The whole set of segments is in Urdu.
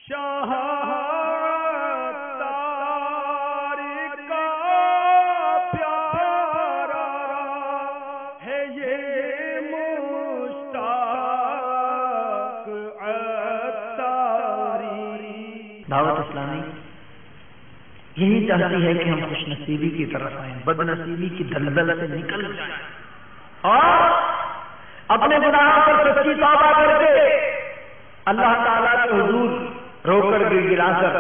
شاہ عطار کا پیارا ہے یہ مشتاق عطاری۔ دعوت اسلامی یہی چاہتی ہے کہ ہم خوش نصیبی کی طرف آئیں، بد نصیبی کی دلدل سے نکل جائیں اور اپنے گناہوں پر سچی توبہ کر کے اللہ تعالیٰ کے حضور رو کر گڑگڑا کر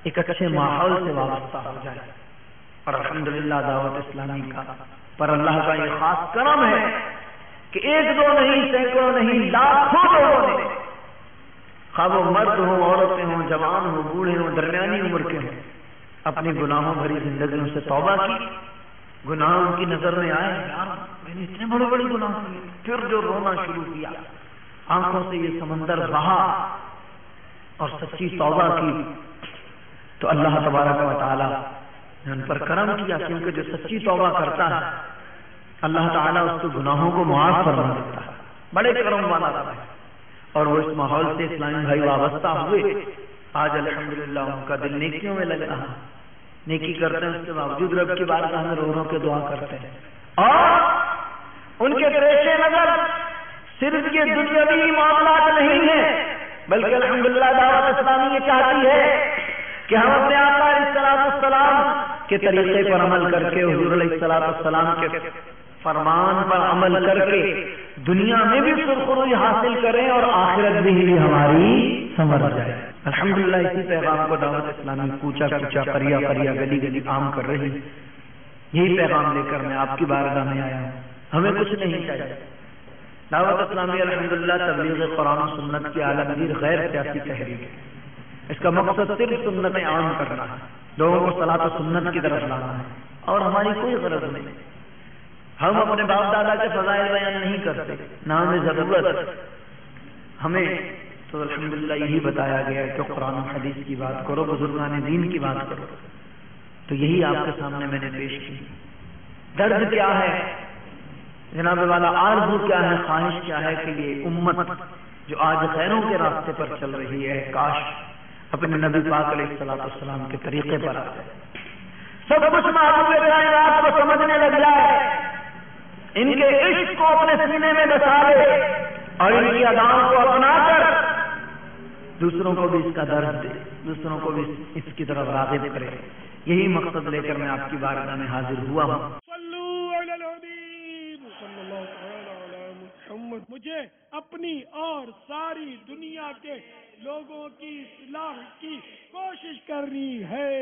ایک اچھے ماحول سے وابستہ ہو جائے۔ اور الحمدللہ دعوت اسلامی کا پر اللہ کا یہ خاص کرم ہے کہ ایک دو نہیں، سینکڑوں نہیں، لاکھوں لوگوں نے، خواہ وہ مرد ہوں، عورتیں ہوں، جوان ہوں، بوڑھے ہوں، درمیانی عمر کے ہوں، اپنی گناہوں بھری زندگیوں سے توبہ کی۔ گناہ ان کی نظر میں آئے، یار میں نے اتنے بڑے بڑے گناہ کیے، پھر جو رونا شروع کیا، آنکھوں سے یہ سمندر بہا اور سچی توبہ کی، تو اللہ تبارک و تعالیٰ نے ان پر کرم کیا، کیونکہ جو سچی توبہ کرتا ہے اللہ تعالیٰ اس کے گناہوں کو معاف فرما دیتا ہے، بڑے کرم والا ہے۔ اور وہ اس ماحول سے اسلامی بھائی وابستہ ہوئے، آج الحمدللہ ان کا دل نیکیوں میں لگ رہا، نیکی کرتے ہیں، اس کے باوجود رب کی بارگاہ میں رو رو کے دعا کرتے ہیں، اور ان کے پیش نظر صرف یہ دنیاوی معاملات نہیں ہیں، بلکہ الحمدللہ دعوت اسلامی یہ چاہتی ہے کہ ہم اپنے آقا علیہ السلام کے طریقے پر عمل کر کے، حضور علیہ السلام کے فرمان پر عمل کر کے دنیا میں بھی سرخروئی حاصل کریں اور آخرت بھی ہماری سنور جائے۔ الحمدللہ اسی پیغام کو دعوت اسلامی کوچا کوچا، قریہ قریہ، گلی گلی عام کر رہی۔ یہی پیغام لے کر میں آپ کی بارگاہ میں آیا ہوں، ہمیں کچھ نہیں چاہیے۔ دعوت اسلامی الحمدللہ تبلیغ قرآن و سنت کی عالمگیر غیر سیاسی تحریک ہے۔ اس کا مقصد صرف سنت عام کرنا ہے، لوگوں کو صلاۃ و سنت کی طرف لانا ہے، اور ہماری کوئی غرض نہیں۔ ہم اپنے باپ دادا کے فضائل بیان نہیں کرتے، نہ ہمیں ضرورت۔ ہمیں تو الحمدللہ یہی بتایا گیا ہے کہ قرآن و حدیث کی بات کرو، بزرگان دین کی بات کرو، تو یہی آپ کے سامنے میں نے پیش کی۔ درد کیا ہے جناب والا، آرزو کیا ہے، خواہش کیا ہے کہ یہ امت جو آج خیروں کے راستے پر چل رہی ہے، کاش اپنے نبی پاک علیہ السلام کے طریقے پر آ جائے، سب کچھ محبوب کائنات کو سمجھنے لگ جائے، ان کے عشق کو اپنے سینے میں بسا لے، اور ان کی اداؤں کو اپنا کر دوسروں کو بھی اس کا درد دے، دوسروں کو بھی اس کی طرف راغب کرے۔ یہی مقصد لے کر میں آپ کی بارگاہ میں حاضر ہوا ہوں۔ مجھے اپنی اور ساری دنیا کے لوگوں کی اصلاح کی کوشش کرنی ہے۔